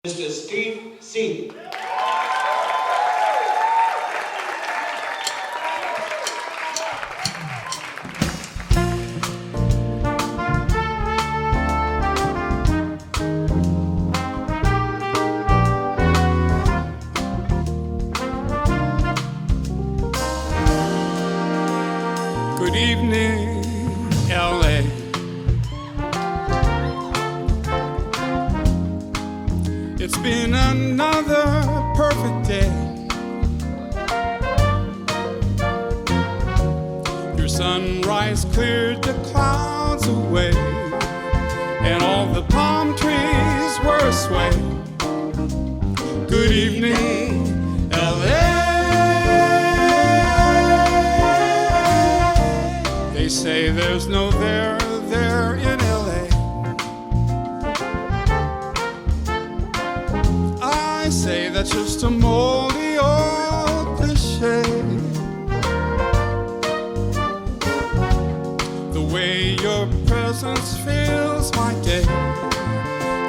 Mr. Steve Sieck. Good evening, LA. It's been another perfect day. Your sunrise cleared the clouds away, and all the palm trees were sway. Good evening, LA. They say there's no there in LA. I say that's just a moldy old cliche. The way your presence fills my day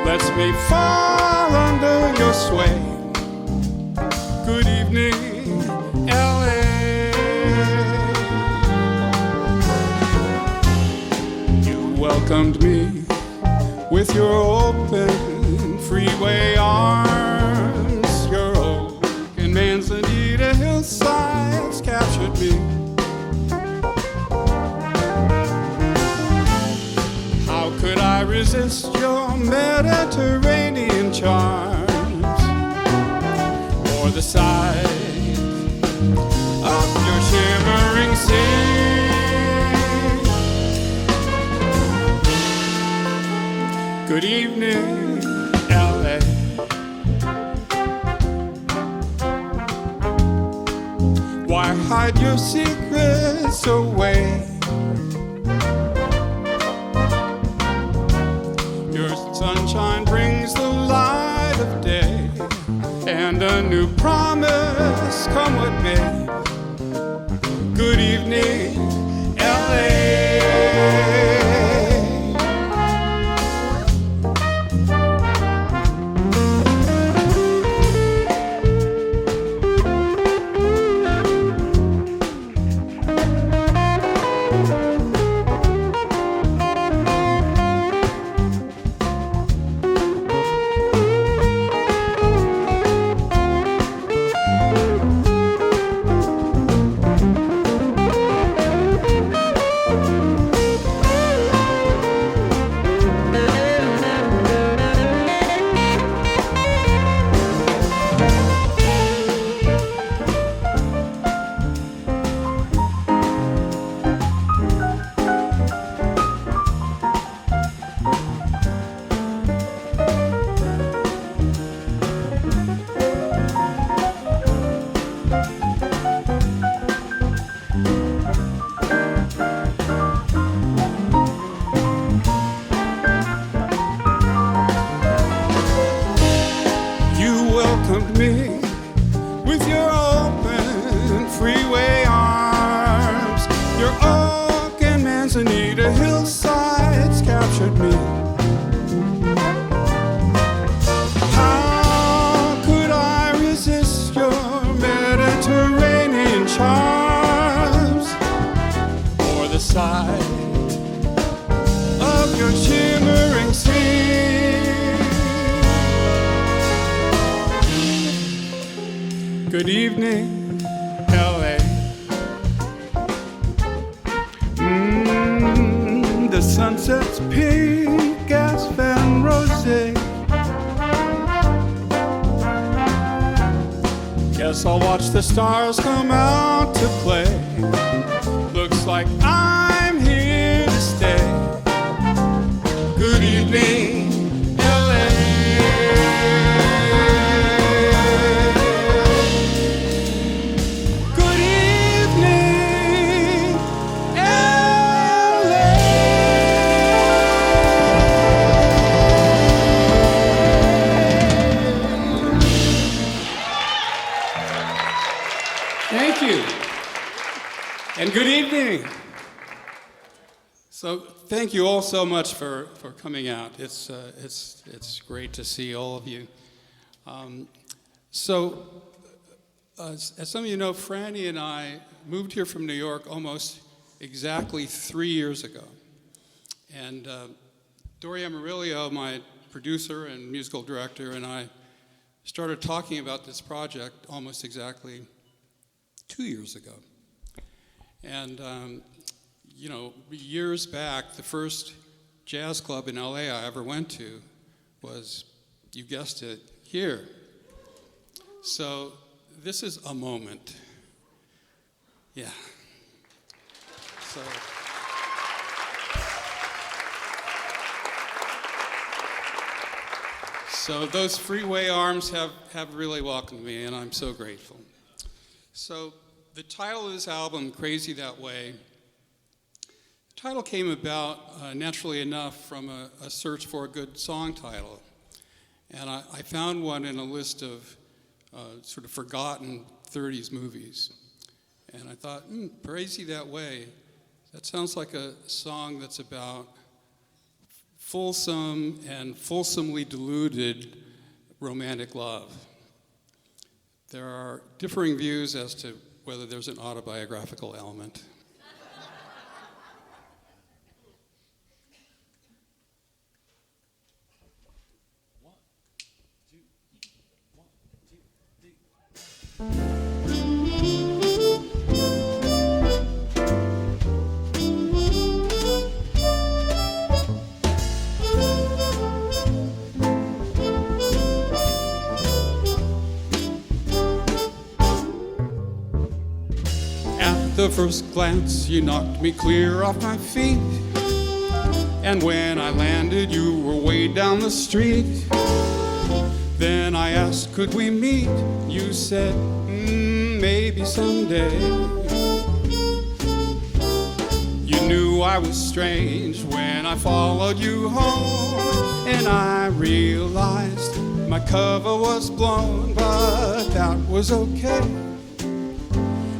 lets me fall under your sway. Good evening, LA. Welcomed me with your open freeway arms. Your oak and Manzanita hillsides captured me. How could I resist your Mediterranean charms, or the sight of your shimmering sea? Good evening, LA. Why hide your secrets away? Your sunshine brings the light of day, and a new promise come with me. Good evening, LA. Me with your open freeway arms. Your oak and Manzanita hillsides captured me. How could I resist your Mediterranean charms, or the sight of your shimmering sea? Good evening, LA. The sunset's pink as Van Rosé. Guess I'll watch the stars come out to play. Looks like I'm here to stay. Good evening, LA. Thank you, and good evening. So thank you all so much for coming out. It's great to see all of you. As some of you know, Franny and I moved here from New York almost exactly 3 years ago. And Dori Amarilio, my producer and musical director, and I started talking about this project almost exactly 2 years ago. And, years back, the first jazz club in LA I ever went to was, you guessed it, here. So this is a moment. Yeah. So those freeway arms have really welcomed me, and I'm so grateful. So the title of this album, Crazy That Way, the title came about, naturally enough, from a search for a good song title. And I found one in a list of sort of forgotten 30s movies. And I thought, Crazy That Way, that sounds like a song that's about fulsome and fulsomely diluted romantic love. There are differing views as to whether there's an autobiographical element. The first glance, you knocked me clear off my feet. And when I landed, you were way down the street. Then I asked, could we meet? You said, maybe someday. You knew I was strange when I followed you home. And I realized my cover was blown, but that was okay.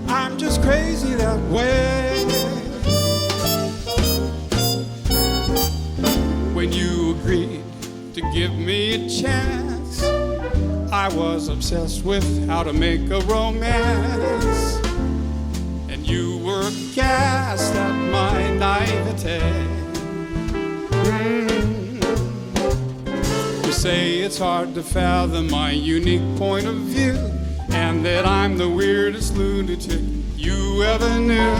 I'm just crazy that way. When you agreed to give me a chance, I was obsessed with how to make a romance. And you were aghast at my naivete. You say it's hard to fathom my unique point of view, and that I'm the weirdest lunatic you ever knew.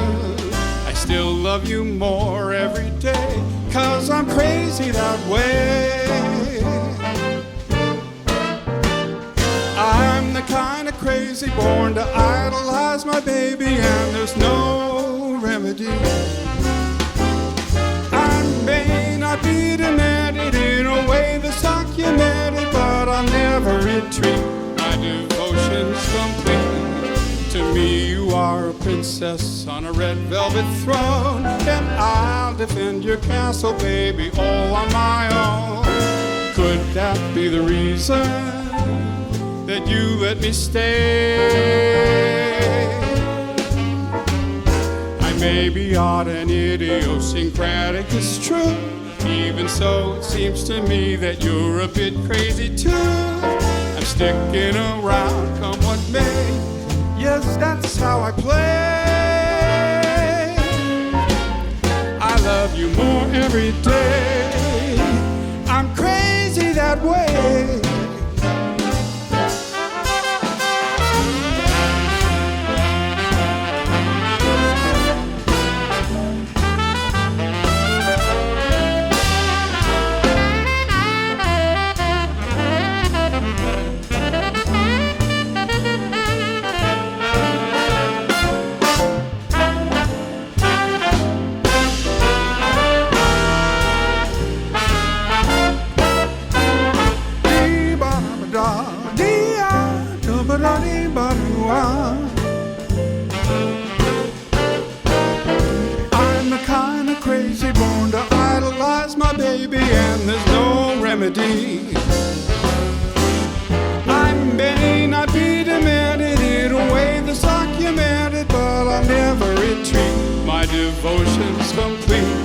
I still love you more every day, 'cause I'm crazy that way. I'm the kind of crazy born to idolize my baby, and there's no remedy. I may not be demented in a way that's documented, but I'll never retreat. My devotion's complete. To me, you are a princess on a red velvet throne, and I'll defend your castle, baby, all on my own. Could that be the reason that you let me stay? I may be odd and idiosyncratic, it's true. Even so, it seems to me that you're a bit crazy too. I'm sticking around, come what may. Yes, that's how I play. I love you more every day. I'm crazy that way. I'm the kind of crazy born to idolize my baby, and there's no remedy. I may not be demented in a way that's documented, but I'll never retreat. My devotion's complete.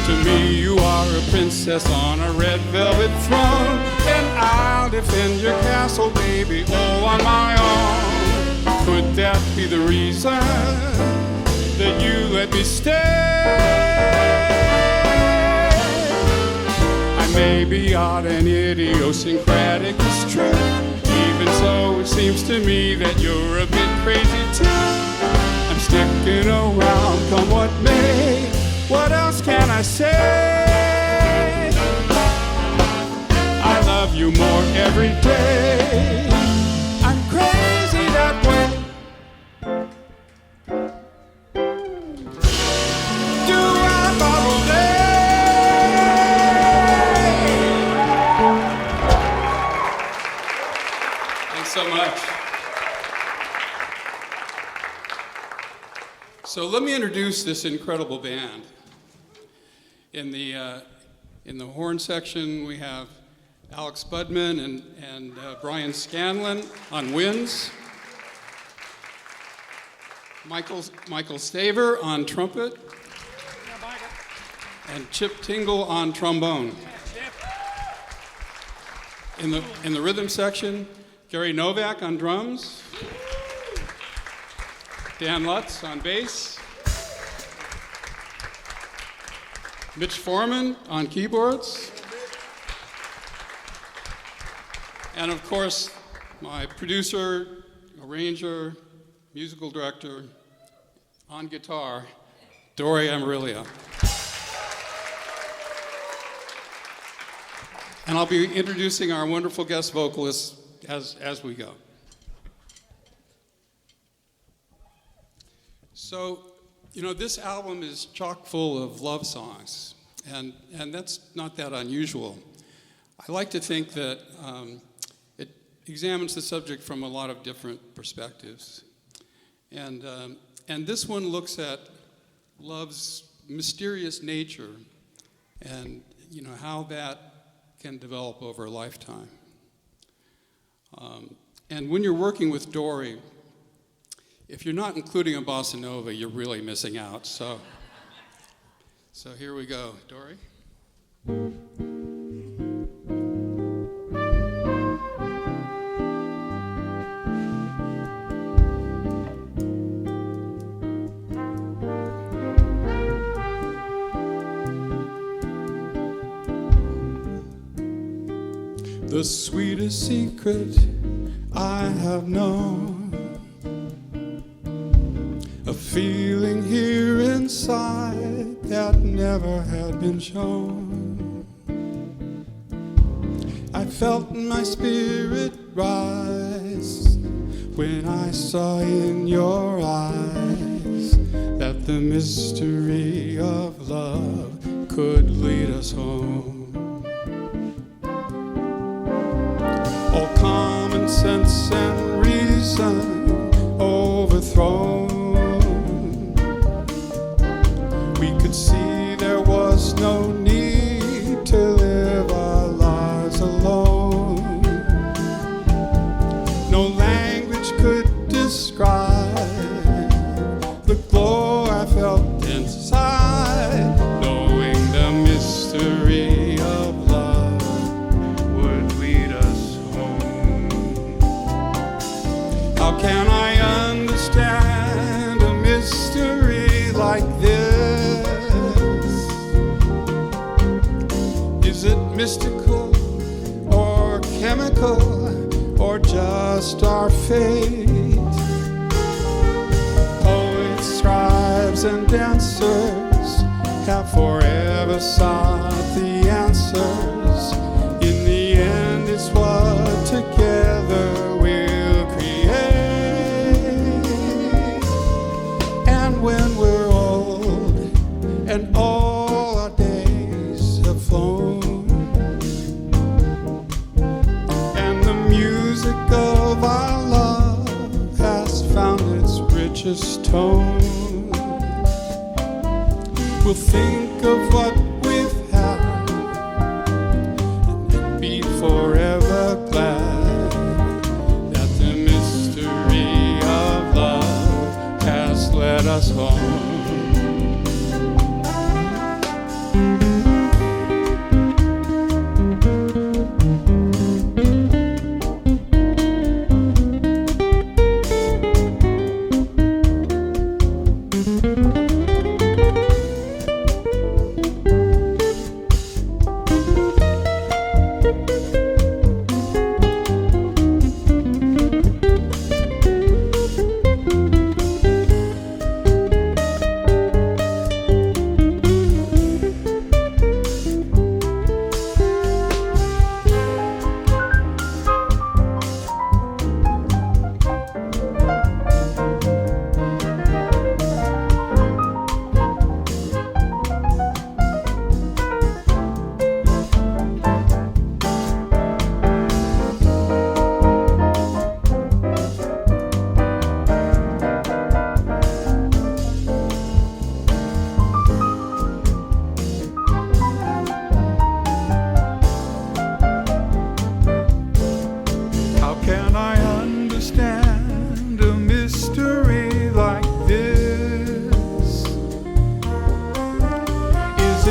To me, you are a princess on a red velvet throne, and I'll defend your castle, baby, all on my own. Could that be the reason that you let me stay? I may be odd and idiosyncratic, it's true. Even so, it seems to me that you're a bit crazy too. I'm sticking around, come what may. What else can I say? I love you more every day. I'm crazy that way. So much. So let me introduce this incredible band. In the horn section, we have Alex Budman and Brian Scanlon on winds, Michael Staver on trumpet, and Chip Tingle on trombone. In the rhythm section, Gary Novak on drums, Dan Lutz on bass, Mitch Foreman on keyboards, and of course, my producer, arranger, musical director on guitar, Dori Amarilio. And I'll be introducing our wonderful guest vocalists as we go. So, this album is chock full of love songs, and that's not that unusual. I like to think that it examines the subject from a lot of different perspectives. And this one looks at love's mysterious nature and, how that can develop over a lifetime. And when you're working with Dori, if you're not including a bossa nova, you're really missing out. So here we go, Dori. The sweetest secret I have known, a feeling here inside that never had been shown. I felt my spirit rise when I saw in your eyes that the mystery of love could lead us home. All common sense and reason overthrown. We could see there was no need to live our lives alone. No language could describe the glow I felt inside, knowing the mystery of love would lead us home. How can I understand a mystery like this? Is it mystical or chemical or just our fate? Poets, scribes, and dancers have forever sought the answers. In the end, it's what together we'll create. And when we're old and all our days have flown, and the music of our love has found its richest tone, we'll think of what we've had and be forever glad that the mystery of love has led us home.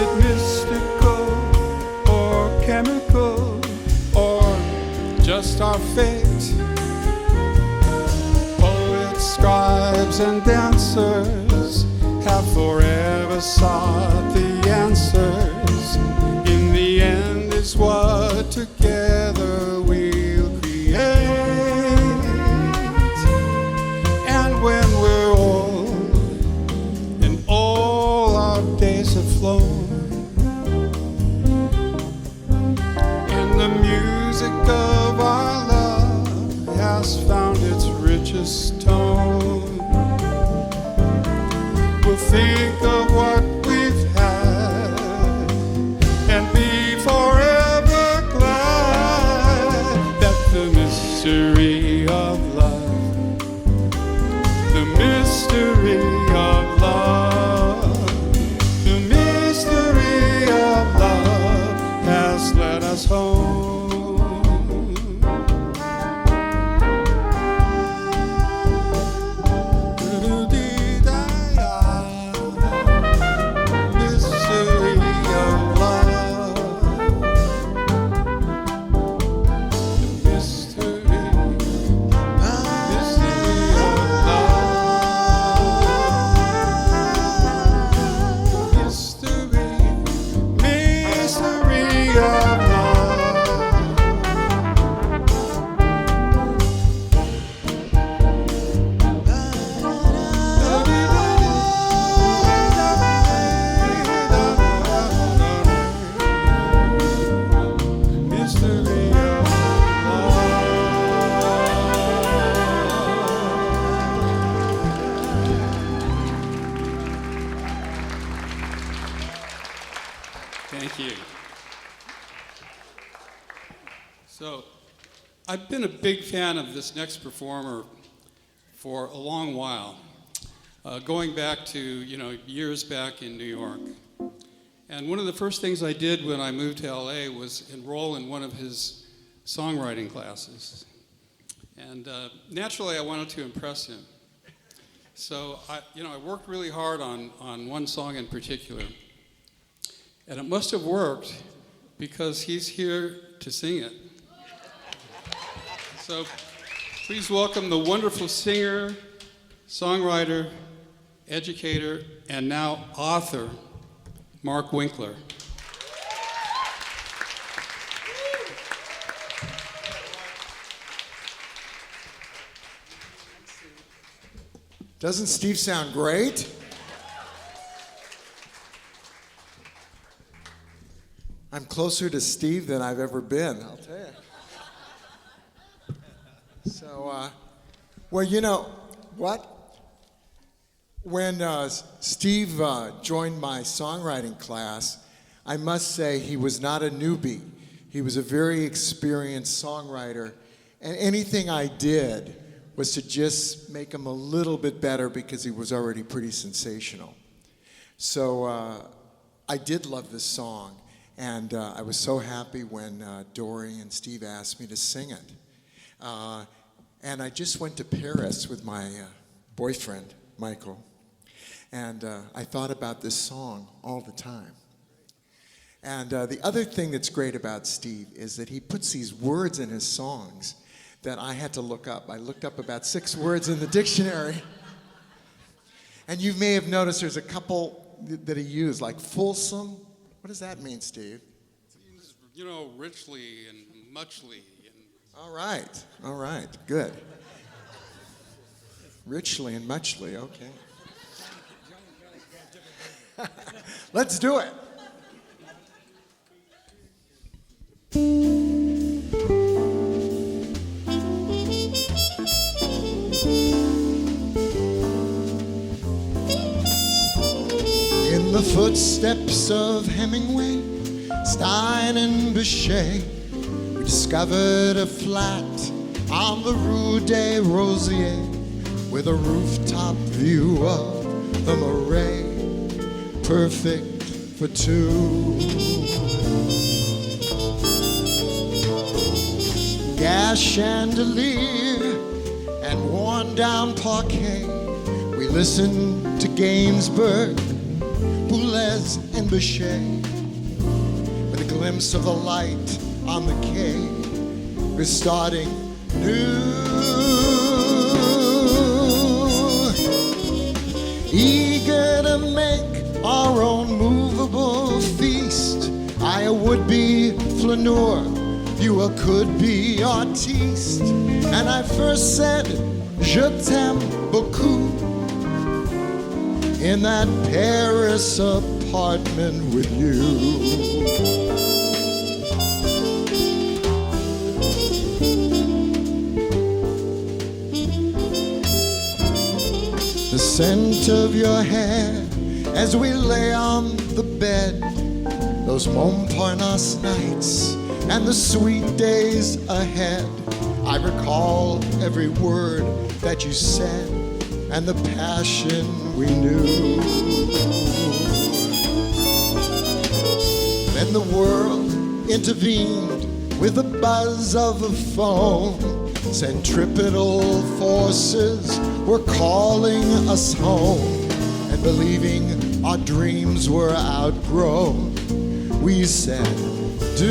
it mystical or chemical or just our fate? Poets, scribes, and dancers have forever sought the answers. In the end, it's what together we'll create. And when we're old and all our days have flown, and the music of our love has found its richest tone, we'll think of what we've had and be forever glad that the mystery of love, the mystery of love, the mystery of love has led us home. Thank you. So, I've been a big fan of this next performer for a long while, going back to, years back in New York. And one of the first things I did when I moved to LA was enroll in one of his songwriting classes. And naturally, I wanted to impress him. So, I worked really hard on one song in particular. And it must have worked because he's here to sing it. So please welcome the wonderful singer, songwriter, educator, and now author, Mark Winkler. Doesn't Steve sound great? I'm closer to Steve than I've ever been, I'll tell you. So, well, you know what? When Steve joined my songwriting class, I must say he was not a newbie. He was a very experienced songwriter, and anything I did was to just make him a little bit better because he was already pretty sensational. So I did love this song. And I was so happy when Dori and Steve asked me to sing it. And I just went to Paris with my boyfriend, Michael. And I thought about this song all the time. And the other thing that's great about Steve is that he puts these words in his songs that I had to look up. I looked up about 6 words in the dictionary. And you may have noticed there's a couple that he used, like fulsome. What does that mean, Steve? Richly and muchly. All right, good. Richly and muchly, okay. Let's do it. In the footsteps of Hemingway, Stein and Boucher, we discovered a flat on the Rue des Rosiers with a rooftop view of the Marais, perfect for 2. Gas chandelier and worn down parquet, we listened to Gainsbourg, Boulez and the shade, with a glimpse of the light on the quay. We're starting new, eager to make our own movable feast. I a would-be flaneur, you a could-be artiste. And I first said, je t'aime beaucoup, in that Paris apartment with you. The scent of your hair as we lay on the bed, those Montparnasse nights and the sweet days ahead. I recall every word that you said and the passion we knew. Then the world intervened with the buzz of a phone. Centripetal forces were calling us home, and believing our dreams were outgrown, we said, do.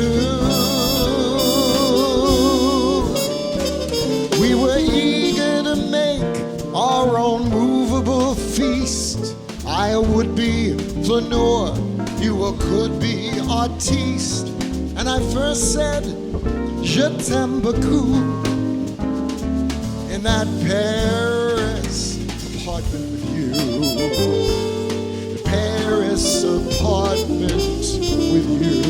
We were eager to make our own movable feast. I a would-be flaneur, you a could-be artiste. And I first said, je t'aime beaucoup, in that Paris apartment with you. The Paris apartment with you.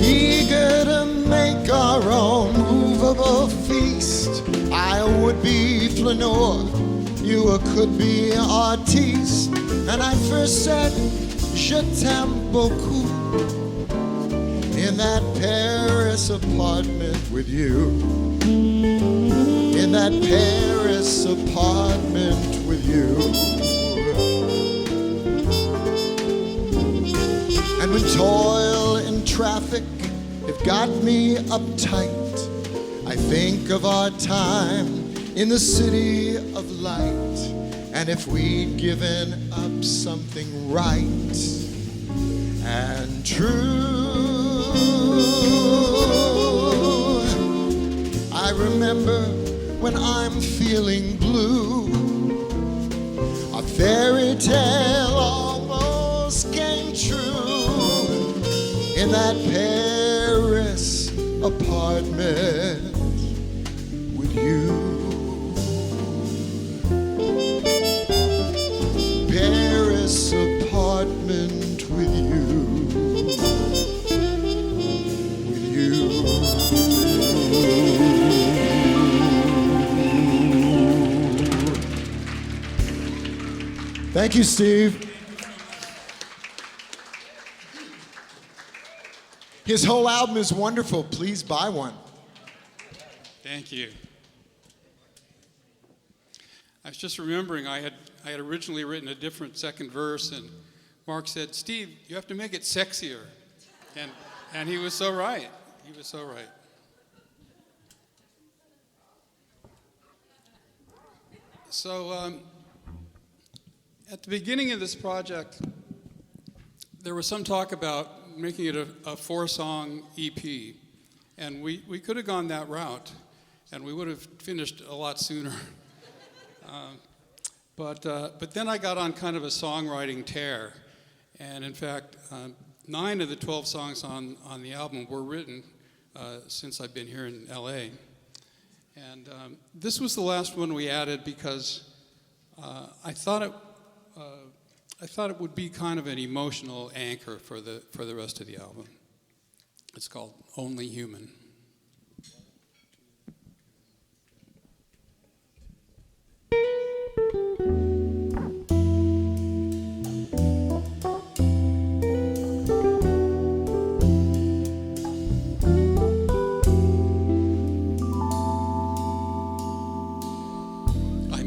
Eager to make our own movable feast. I would be flaneur, you a could be artiste. And I first said, je t'aime beaucoup, in that Paris apartment with you. In that Paris apartment with you. And when toil and traffic have got me uptight, I think of our time in the city of light. And if we'd given up something right and true, I remember when I'm feeling blue, a fairy tale almost came true in that Paris apartment with you. Paris apartment with you. With you. Thank you, Steve. His whole album is wonderful. Please buy one. Thank you. I was just remembering I had originally written a different second verse, and Mark said, "Steve, you have to make it sexier." And he was so right. He was so right. So at the beginning of this project, there was some talk about making it a 4-song EP, and we could have gone that route, and we would have finished a lot sooner. But then I got on kind of a songwriting tear, and in fact, 9 of the 12 songs on the album were written since I've been here in LA. And this was the last one we added because I thought I thought it would be kind of an emotional anchor for the rest of the album. It's called Only Human.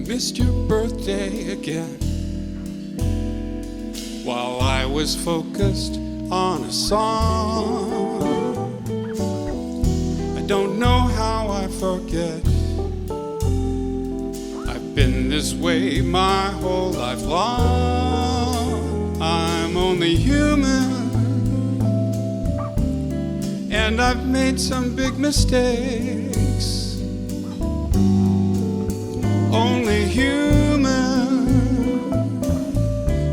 Missed your birthday again while I was focused on a song. I don't know how I forget. I've been this way my whole life long. I'm only human, and I've made some big mistakes. Only human.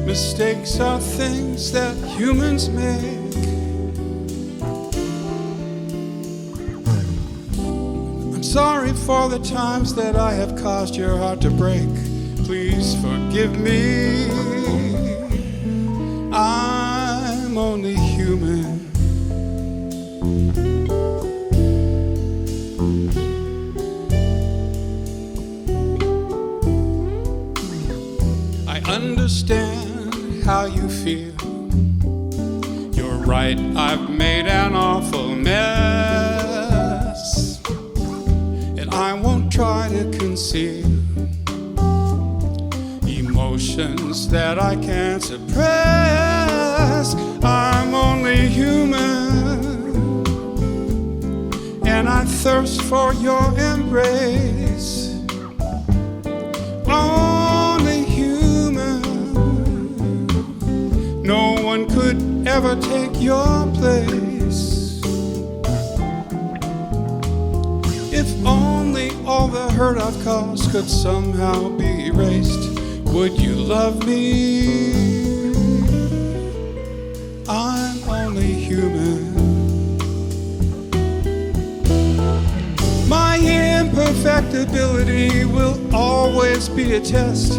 Mistakes are things that humans make. I'm sorry for the times that I have caused your heart to break. Please forgive me. I'm only human. Understand how you feel. You're right, I've made an awful mess, and I won't try to conceal emotions that I can't suppress. I'm only human, and I thirst for your embrace. No one could ever take your place. If only all the hurt I've caused could somehow be erased, would you love me? I'm only human. My imperfectibility will always be a test.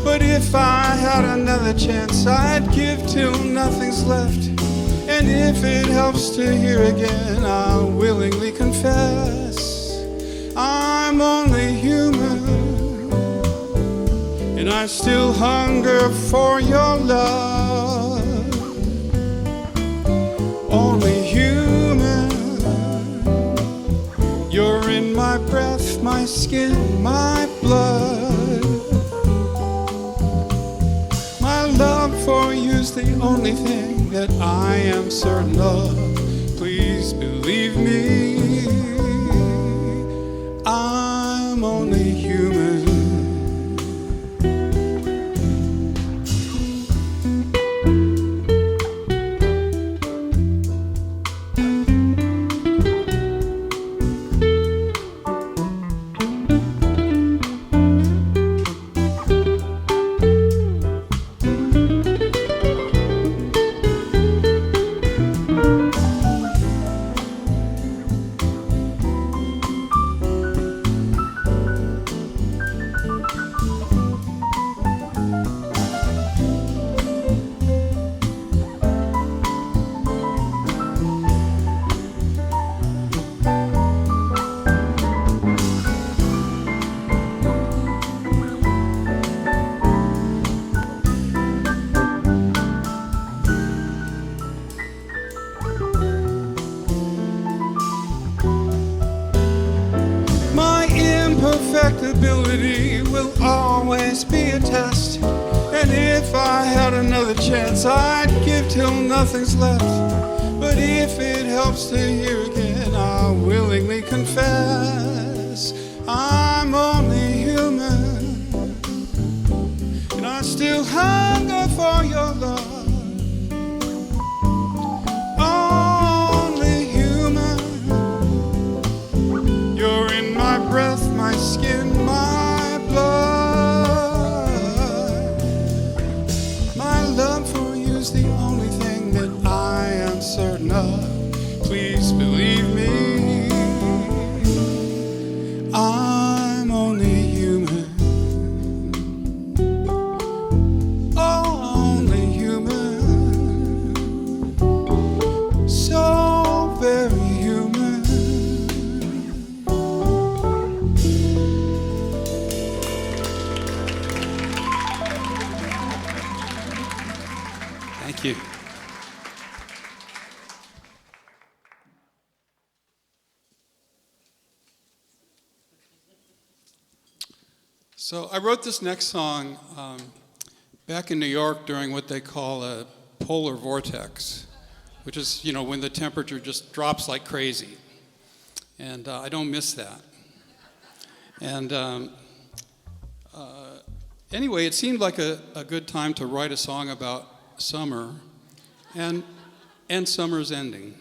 But if I had another chance, I'd give till nothing's left. And if it helps to hear again, I'll willingly confess. I'm only human, and I still hunger for your love. Only human. You're in my breath, my skin, my blood. Love for you's the only thing that I am certain of. Please believe me, I'm only human. Perfectibility will always be a test, and if I had another chance, I'd give till nothing's left. But if it helps to hear again, I'll willingly confess. I'm only human, and I still hunger for your love. Only human. You're in my breath, my skin, my blood. My love for you's the only thing that I am certain of. Please believe me, So I wrote this next song back in New York during what they call a polar vortex, which is, when the temperature just drops like crazy. And I don't miss that. And anyway, it seemed like a good time to write a song about summer and summer's ending.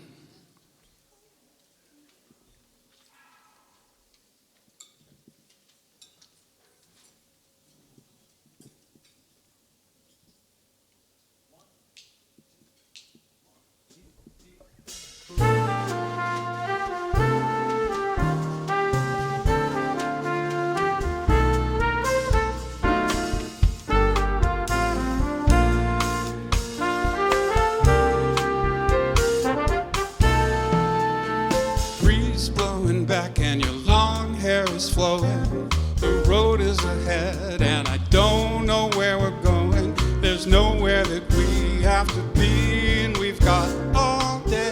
Back and your long hair is flowing. The road is ahead and I don't know where we're going. There's nowhere that we have to be and we've got all day.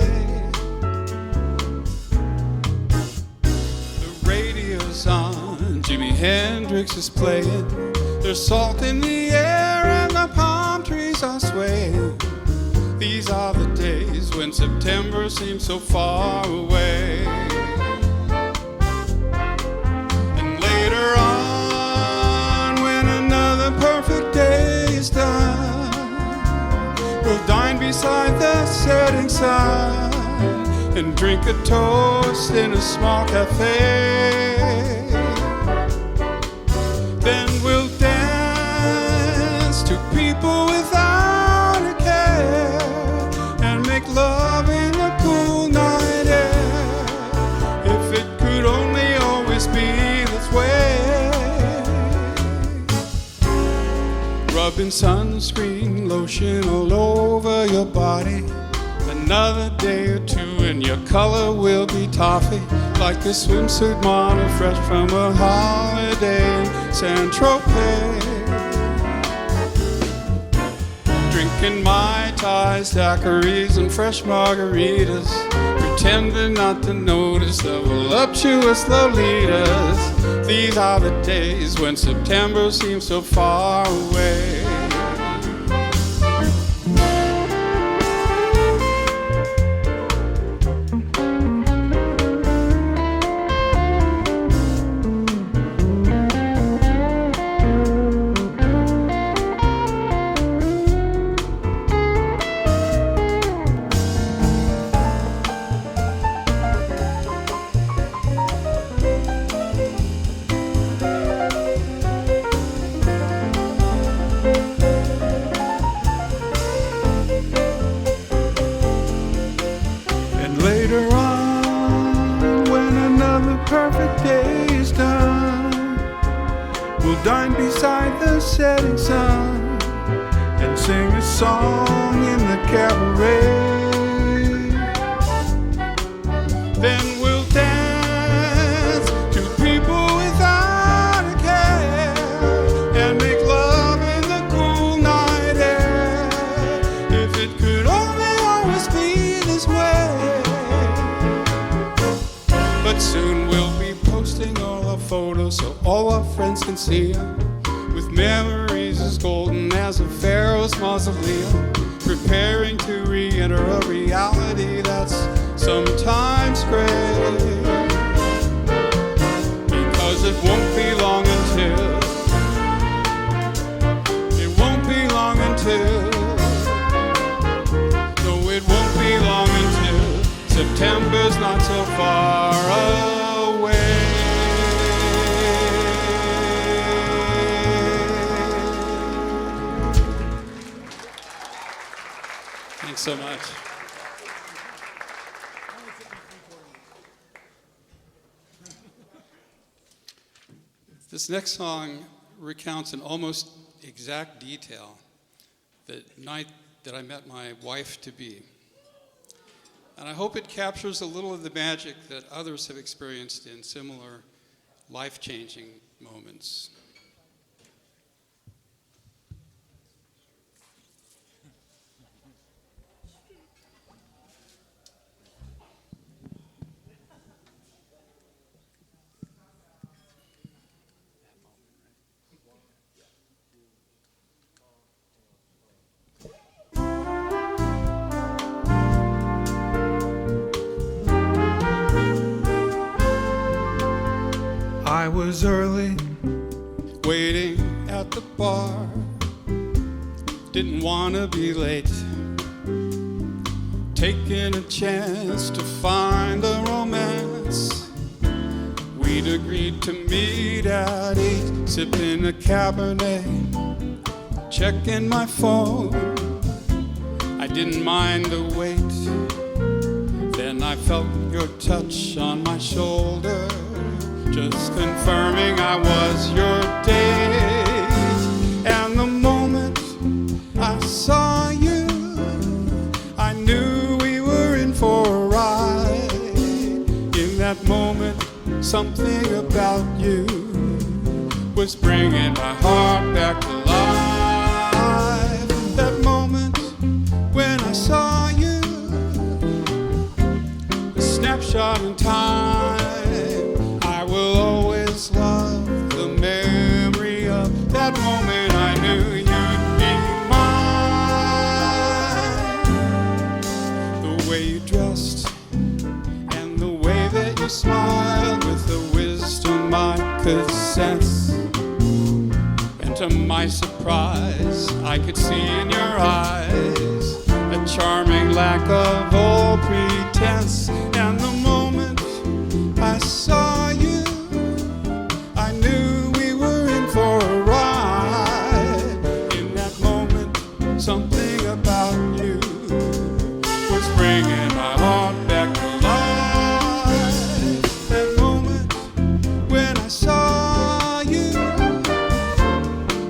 The radio's on, Jimi Hendrix is playing. There's salt in the air and the palm trees are swaying. These are the days when September seems so far away. Perfect day is done. We'll dine beside the setting sun and drink a toast in a small cafe. Then we'll dance to people without a care and make love in the cool night air. If it could only always be this way. Rubbing sunscreen lotion all over your body. Another day or two and your color will be toffee, like a swimsuit model fresh from a holiday in San Tropez. Drinking Mai Tais, daiquiris and fresh margaritas, pretending not to notice the voluptuous Lolitas. These are the days when September seems so far away. Dine beside the setting sun and sing a song in the cabaret. Then we'll dance to people without a care and make love in the cool night air. If it could only always be this way. But soon we'll be posting all our photos so all our friends can see them, with memories as golden as a pharaoh's mausoleum, preparing to re-enter a reality that's sometimes gray. Because it won't be long until, it won't be long until, no, it won't be long until September's not so far away. Thanks so much. This next song recounts in almost exact detail the night that I met my wife-to-be. And I hope it captures a little of the magic that others have experienced in similar life-changing moments. I was early, waiting at the bar. Didn't want to be late, taking a chance to find a romance. We'd agreed to meet at 8, sipping a Cabernet, checking my phone. I didn't mind the wait. Then I felt your touch on my shoulder, just confirming I was your date. And the moment I saw you, I knew we were in for a ride. In that moment, something about you was bringing my heart back to life. That moment when I saw you, a snapshot in time. I will always love the memory of that moment. I knew you'd be mine. The way you dressed and the way that you smiled with the wisdom I could sense. And to my surprise, I could see in your eyes a charming lack of all pretense. And the moment I saw you, I knew we were in for a ride. In that moment, something about you was bringing my heart back to life. That moment when I saw you,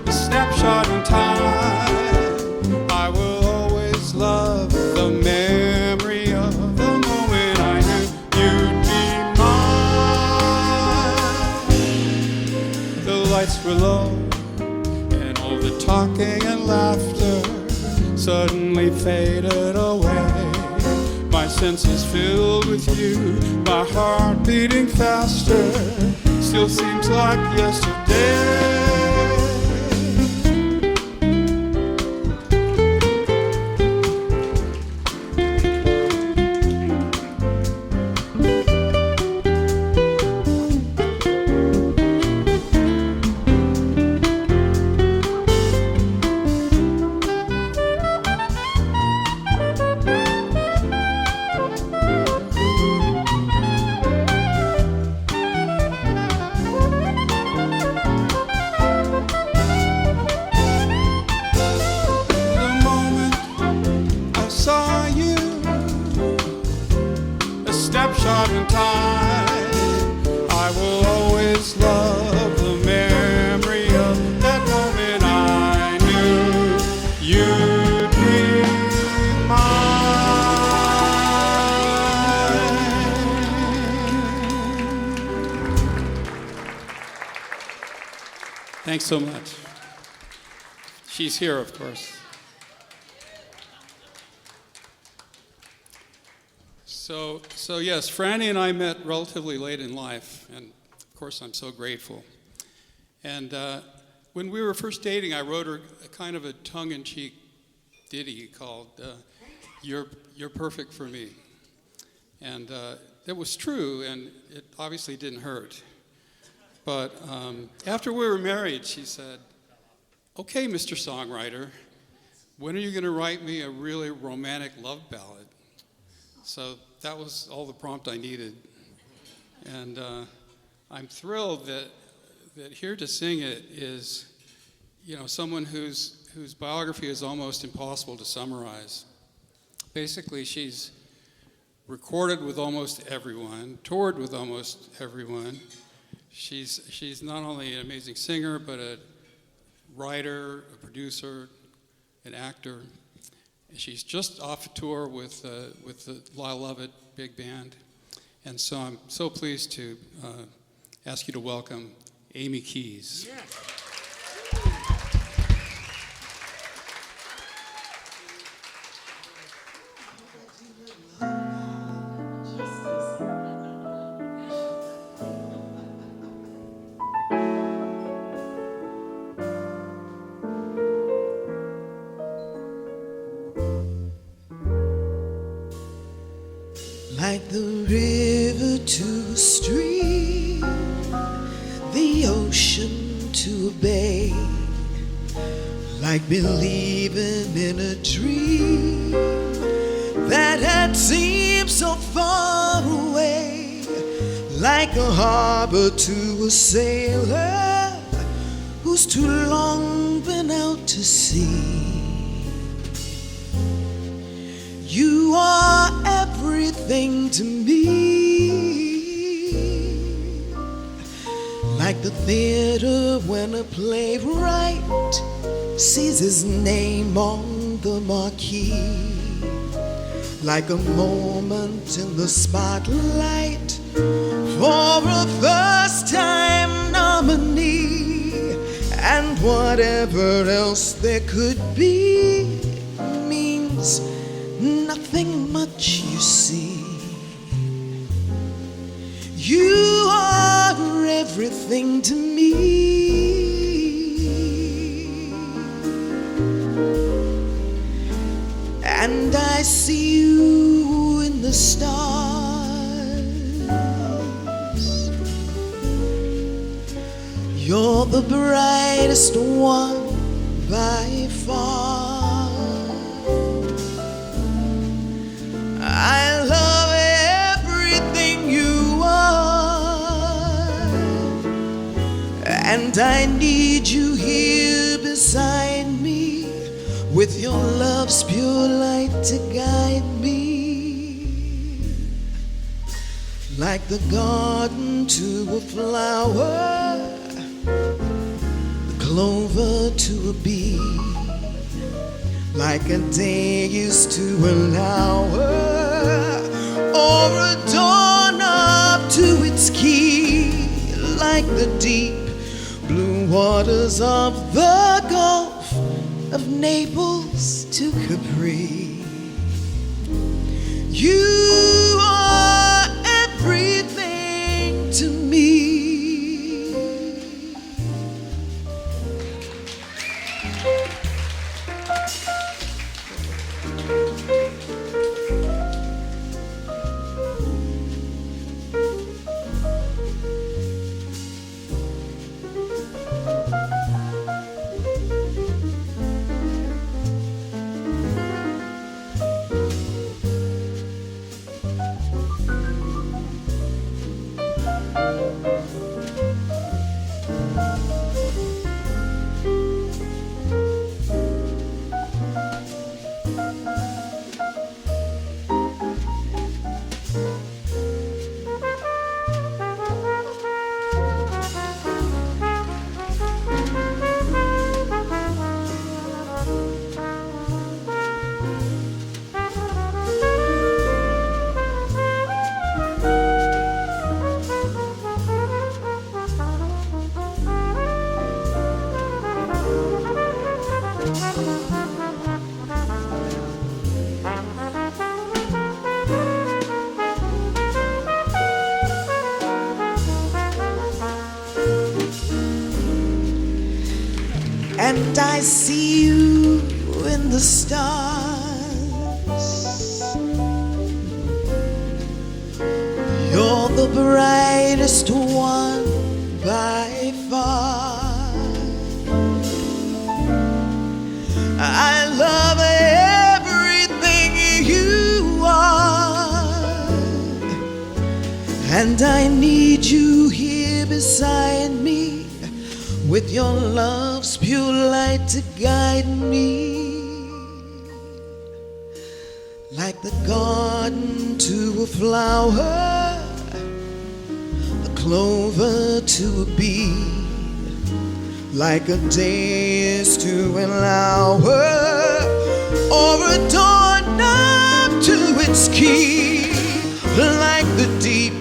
a snapshot in time. I will always love the memory of the moment I knew you'd be mine. The lights were low, and all the talking and laughter suddenly faded away. My senses filled with you, my heart beating faster, still seems like yesterday. Snapshot in time. I will always love the memory of that moment. I knew you'd be mine. Thanks so much. She's here, of course. So yes, Franny and I met relatively late in life, and of course I'm so grateful. And when we were first dating, I wrote her a kind of a tongue-in-cheek ditty called "You're Perfect for Me," and it was true, and it obviously didn't hurt. But after we were married, she said, "Okay, Mr. Songwriter, when are you going to write me a really romantic love ballad?" So that was all the prompt I needed. And I'm thrilled that here to sing it is, someone whose biography is almost impossible to summarize. Basically, she's recorded with almost everyone, toured with almost everyone. She's not only an amazing singer, but a writer, a producer, an actor. She's just off a tour with the I Love It big band. And so I'm so pleased to ask you to welcome Amy Keys. Yeah. Like the river to the stream, like believing in a dream that had seemed so far away, like a harbor to a sailor who's too long been out to sea. You are everything to me, like the theater when a playwright sees his name on the marquee, like a moment in the spotlight for a first-time nominee. And whatever else there could be means nothing much, you see. You are everything to me, and I see you in the stars. You're the brightest one by far. I love everything you are, and I need you here beside me, with your love's pure light to guide me, like the garden to a flower, the clover to a bee, like a day is to an hour, or a doorknob to its key, like the deep blue waters of the Gulf of Naples to Capri. You are everything to me. And I see you in the stars. You're the brightest one by far. I love everything you are, and I need you here beside me, with your love's pure light to guide me, like the garden to a flower, the clover to a bee, like a day is to an hour, or a doorknob to its key, like the deep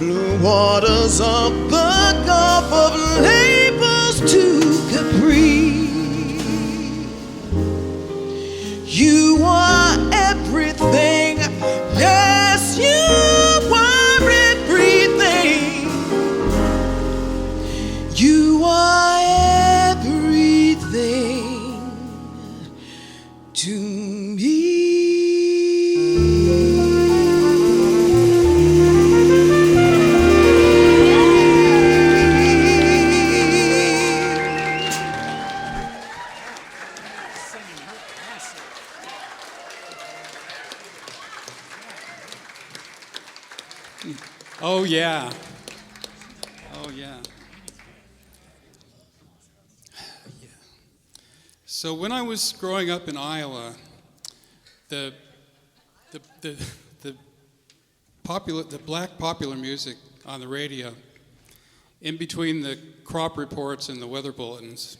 blue waters of the Gulf of Naples to Capri. You are everything, yes, you are everything. You are everything to me. Oh, yeah. Oh, yeah. Yeah. So when I was growing up in Iowa, the black popular music on the radio, in between the crop reports and the weather bulletins,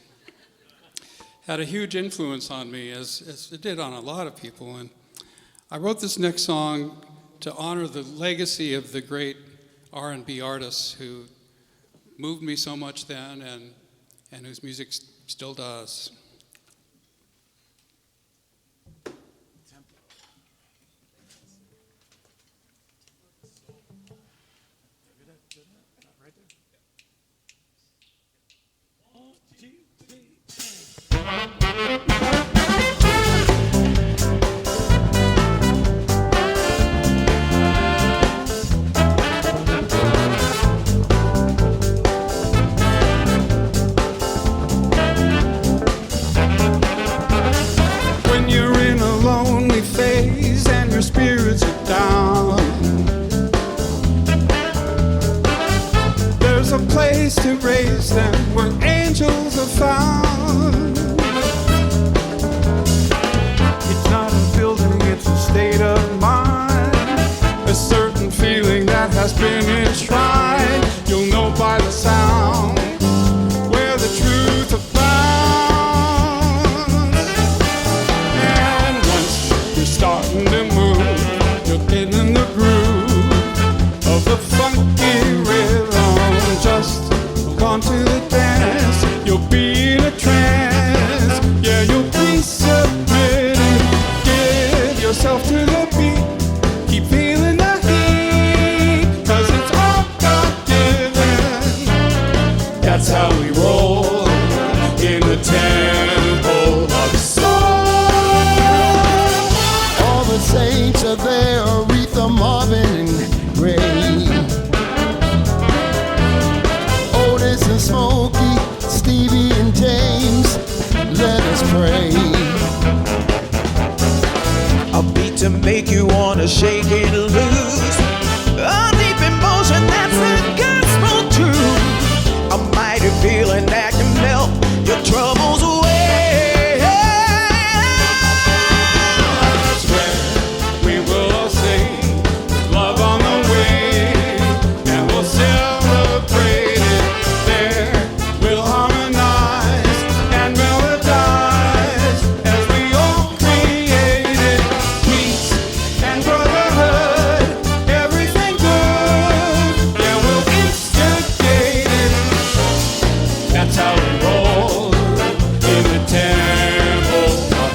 had a huge influence on me, as it did on a lot of people. And I wrote this next song to honor the legacy of the great R&B artists who moved me so much then and whose music still does. Spirits are down. There's a place to raise them where angels are found. It's not a building, it's a state of mind, a certain feeling that has been enshrined. You'll know by the sound where the truth abounds. And once you're starting to move, in the groove of the funky rhythm, just look on to the dance. You'll be in a trance. Yeah, you'll be submitting. Give yourself to the beat. Keep feeling the heat, 'cause it's all God-given. That's how we roll in the temple of soul. All the saints are there, Aretha, Marvin, and Gray, Otis and Smokey, Stevie and James. Let us pray. A beat to make you wanna shake it loose. A deep emotion, that's the gospel truth. A mighty feeling that can melt your troubles away. That's where we will all sing love on the way, and we'll celebrate it there. We'll harmonize and melodize as we all created peace and brotherhood, everything good. Yeah, we'll instigate it. That's how we roll in the temple of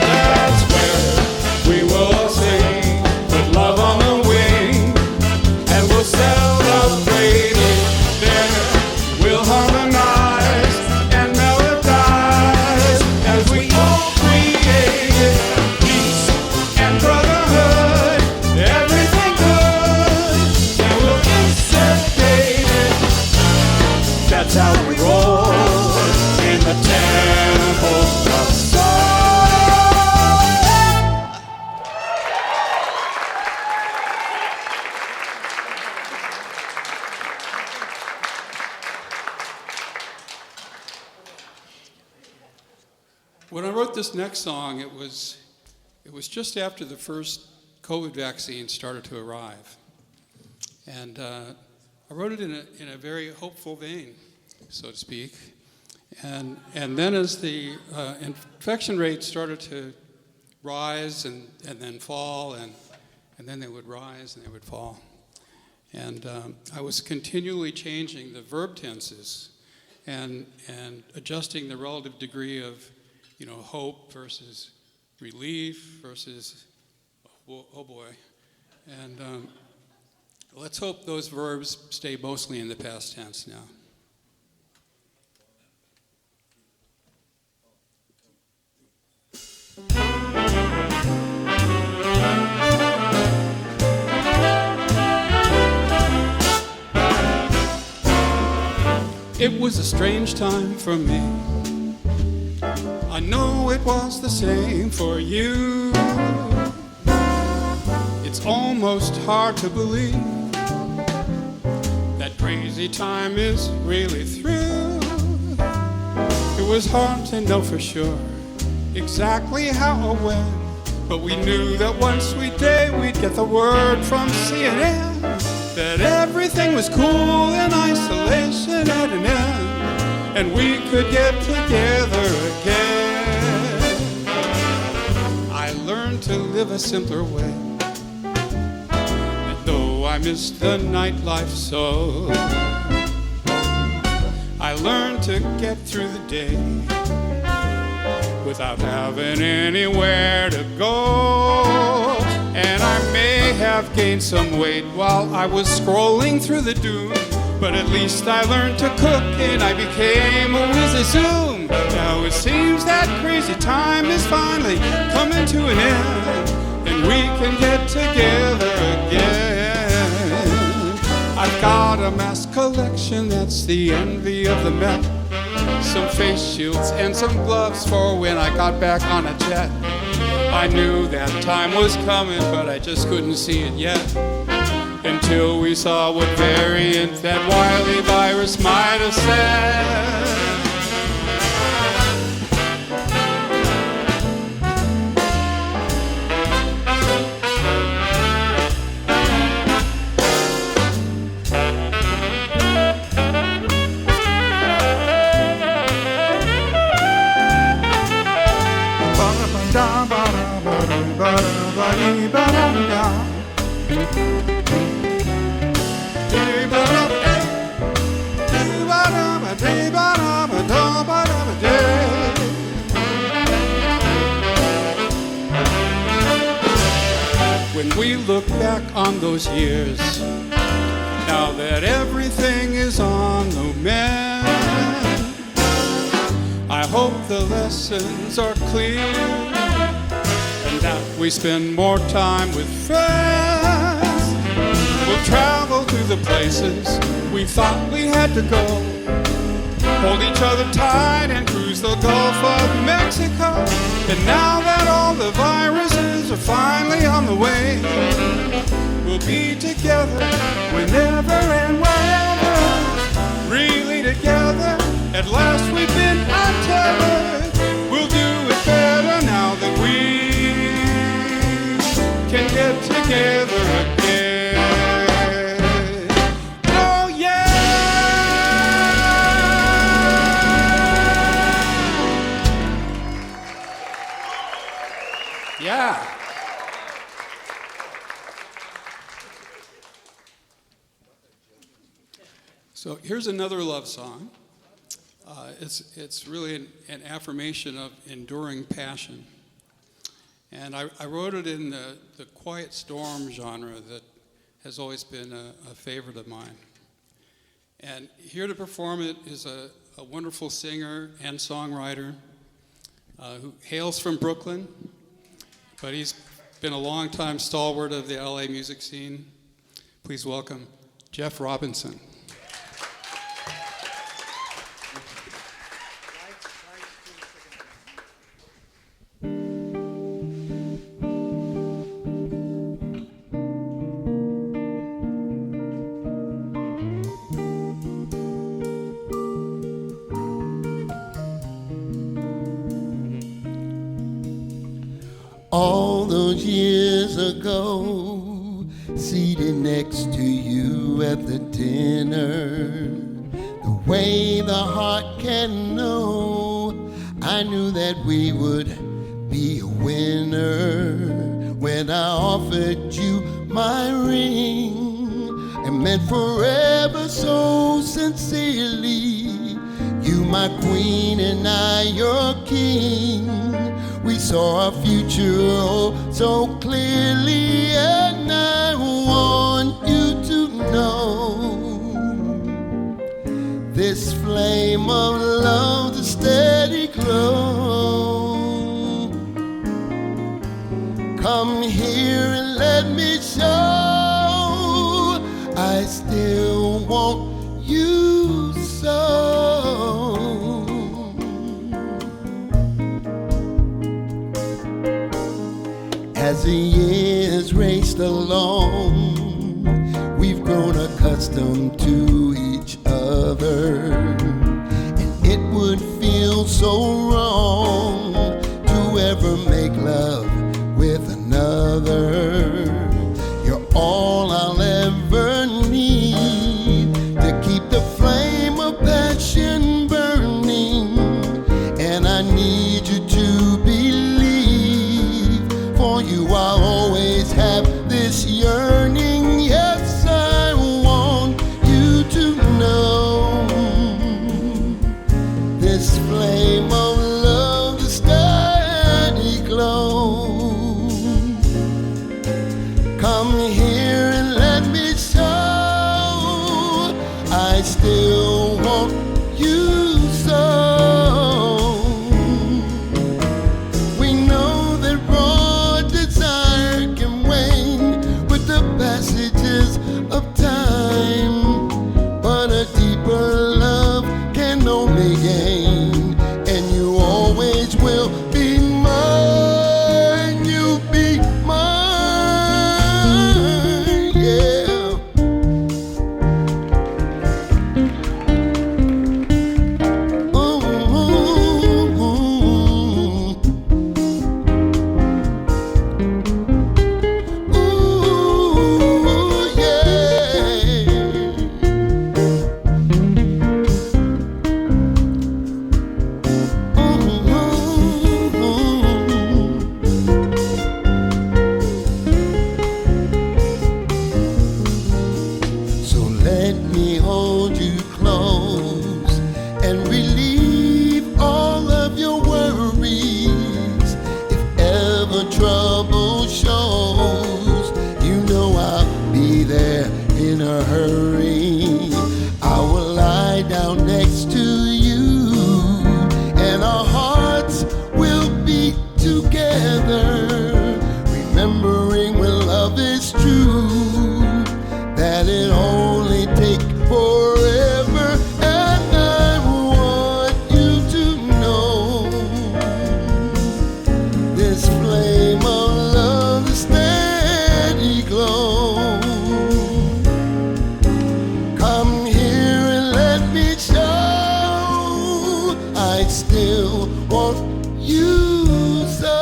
That's where we will all sing with love on the wing, and we'll celebrate it there. We'll harmonize and melodize as we all created peace and brotherhood, everything good, and we'll instigate it. That's how we roll in the temple of soul. When I wrote this next song, it was just after the first COVID vaccine started to arrive, and I wrote it in a very hopeful vein, so to speak. And then as the infection rate started to rise and then fall, and then they would rise and they would fall, and I was continually changing the verb tenses and adjusting the relative degree of, hope versus relief versus oh boy, and Let's hope those verbs stay mostly in the past tense now. It was a strange time for me. I know it was the same for you. It's almost hard to believe that crazy time is really through. It was hard to know for sure exactly how or when, but we knew that one sweet day we'd get the word from CNN that everything was cool in isolation at an end, and we could get together again. I learned to live a simpler way, and though I missed the nightlife so, I learned to get through the day without having anywhere to go. And I may have gained some weight while I was scrolling through the doom, but at least I learned to cook and I became a whiz zoom. Now it seems that crazy time is finally coming to an end, and we can get together again. I've got a mask collection that's the envy of the Met, some face shields and some gloves for when I got back on a jet. I knew that time was coming, but I just couldn't see it yet, until we saw what variant that wily virus might have said. When we look back on those years, now that everything is on the mend, I hope the lessons are clear and that we spend more time with friends. We'll travel to the places we thought we had to go, hold each other tight and cruise the Gulf of Mexico. And now that all the viruses are finally on the way, we'll be together whenever and wherever, really together. At last we've been untethered. We'll do it better now that we can get together again. Oh yeah! Yeah. So here's another love song. It's really an affirmation of enduring passion. And I wrote it in the quiet storm genre that has always been a favorite of mine. And here to perform it is a wonderful singer and songwriter who hails from Brooklyn, but he's been a long-time stalwart of the LA music scene. Please welcome Jeff Robinson. All those years ago, seated next to you at the dinner, the way the heart can know, I knew that we would be a winner when I offered you my ring and meant forever so sincerely. You my queen and I your king. We saw our future oh so clearly, and I want you to this flame of love, the steady glow. Come here and let me show I still want you so. As the years raced along, we've grown accustomed to each other, and it would feel so wrong to ever make love with another. You're all I'll ever need to keep the flame of passion burning, and I need you to believe, for you I'll always have this yearning. Yes, I want you to know this flame of love, the steady glow. Come here and let me show I still want you so. We know that raw desire can wane with the passages of time, but a deeper love can only gain, and you always will be mine. You'll be mine, yeah. Ooh, ooh, yeah. So let me hold you close and relieve all of your worries. If ever trouble shows, you know I'll be there in a hurry. I will lie down next to you, and our hearts will beat together, remembering when love is true, that it only takes forever. And I want you to know this flame of love, the steady glow. Come here and let me show I still want you so.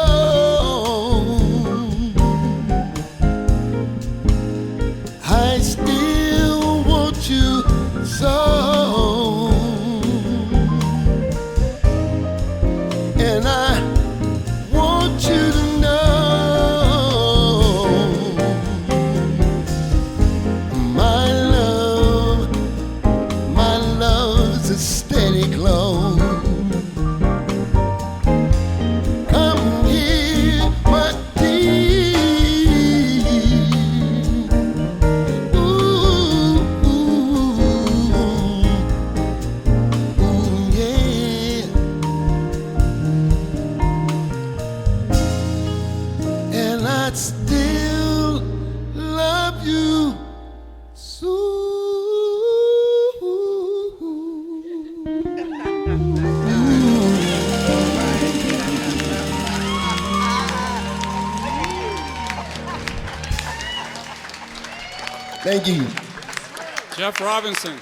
I still want you so, and I want you to know my love's a steady glow. Come here, my dear. Ooh, yeah. And I'd still love you so. Thank you. Jeff Robinson.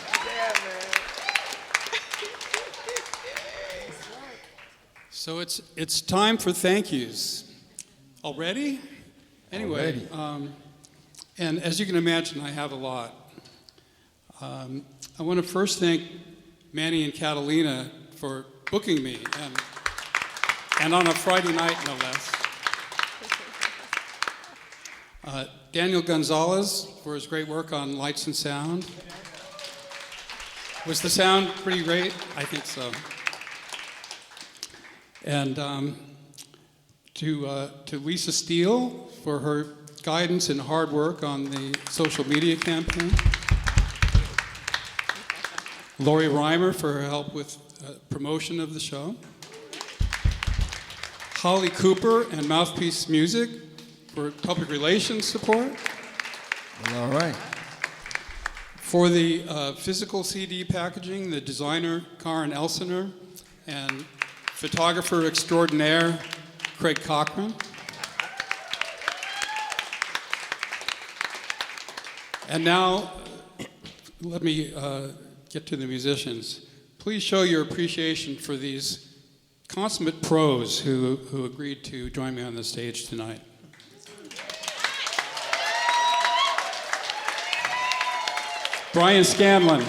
So it's time for thank yous. Already? Anyway, and as you can imagine, I have a lot. I want to first thank Manny and Catalina for booking me, and on a Friday night, no less. Daniel Gonzalez for his great work on lights and sound. Was the sound pretty great? I think so. And to Lisa Steele for her guidance and hard work on the social media campaign. Lori Reimer for her help with promotion of the show. Holly Cooper and Mouthpiece Music for public relations support. Well, all right. For the physical CD packaging, the designer, Karen Elsener, and photographer extraordinaire, Craig Cochran. And now, let me get to the musicians. Please show your appreciation for these consummate pros who agreed to join me on the stage tonight. Brian Scanlon,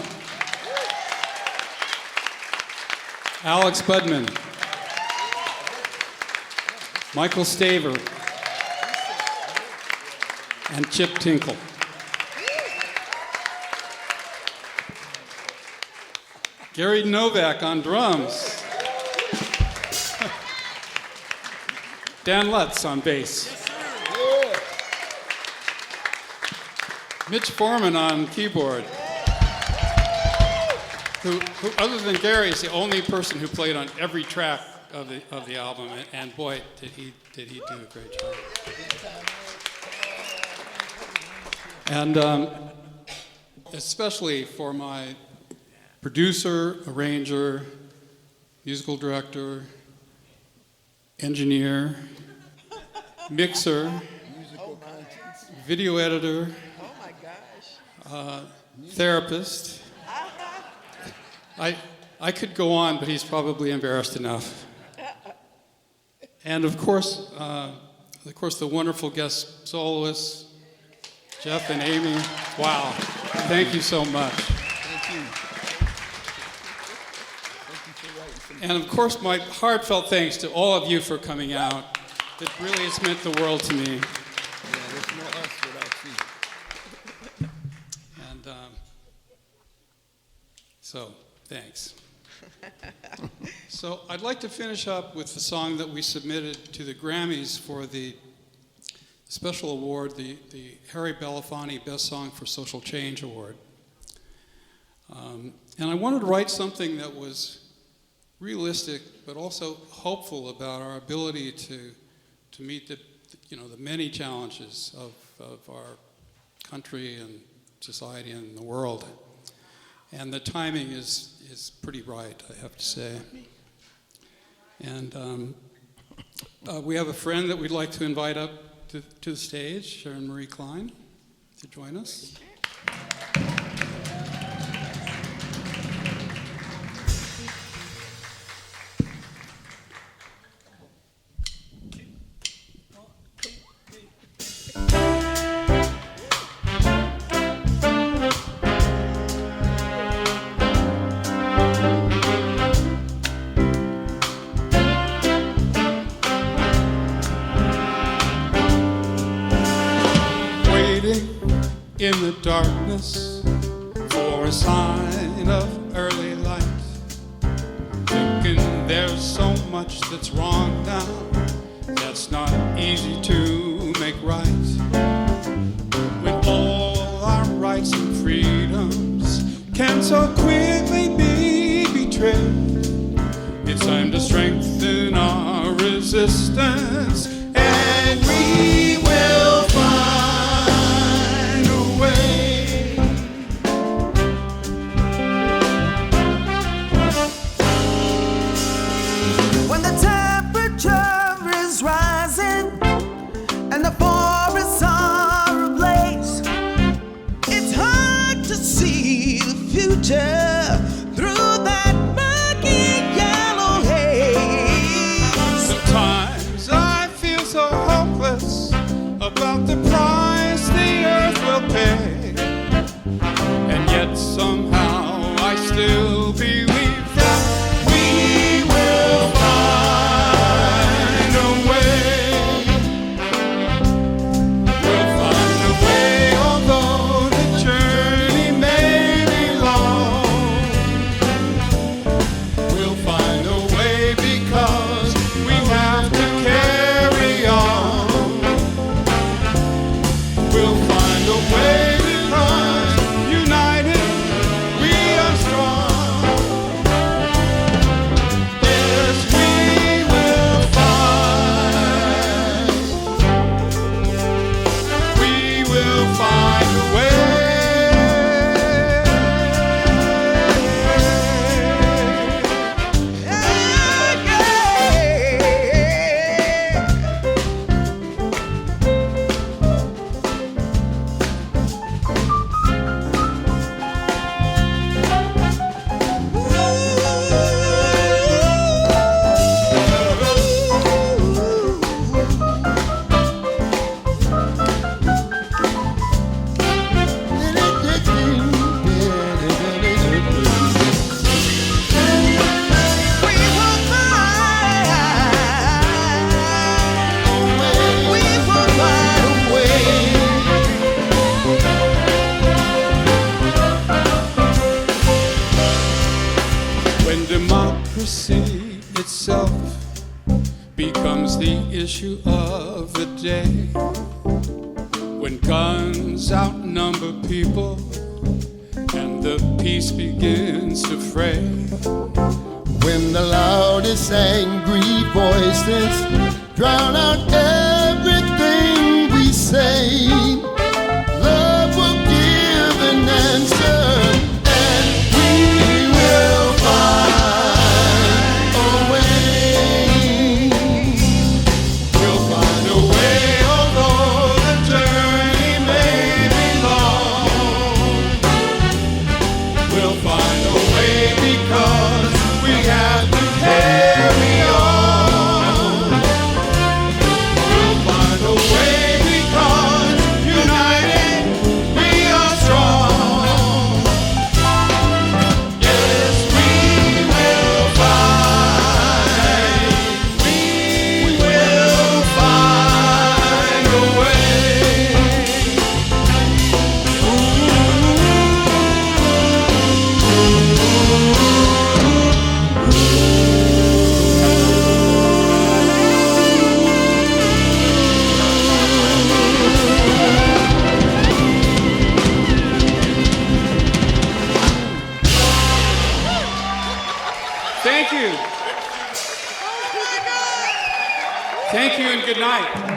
Alex Budman, Michael Staver, and Chip Tinkle. Gary Novak on drums. Dan Lutz on bass. Mitch Foreman on keyboard. Who other than Gary, is the only person who played on every track of the album, and boy, did he do a great job. And especially for my producer, arranger, musical director, engineer, mixer, video editor, therapist. I could go on, but he's probably embarrassed enough. And of course, the wonderful guest soloists, Jeff and Amy. Wow, thank you so much. Thank you. And of course, my heartfelt thanks to all of you for coming out. It really has meant the world to me. Yeah, there's no us without you. And so, thanks. So I'd like to finish up with the song that we submitted to the Grammys for the special award, the Harry Belafonte Best Song for Social Change Award. And I wanted to write something that was realistic, but also hopeful about our ability to meet the many challenges of our country and society and the world. And the timing is pretty right, I have to say. And we have a friend that we'd like to invite up to the stage, Sharon Marie Klein, to join us. In the darkness for a sign of early light, thinking there's so much that's wrong now, that's not easy to make right. When all our rights and freedoms can so quickly be betrayed, it's time to strengthen our resistance, and we will find through that murky yellow haze. Sometimes I feel so hopeless about the price the earth will pay, and yet somehow I still believe that we will find a way. We'll find a way, although the journey may be long. democracy itself becomes the issue of the day. When guns outnumber people and the peace begins to fray. When the loudest angry voices drown out everything we say, love will give an answer, and we will find a way. We'll find a way, although the journey may be long. We'll find a way because we have to carry on. We'll find a way because united we are strong. Yes, we will find a way. Thank you. Thank you and good night.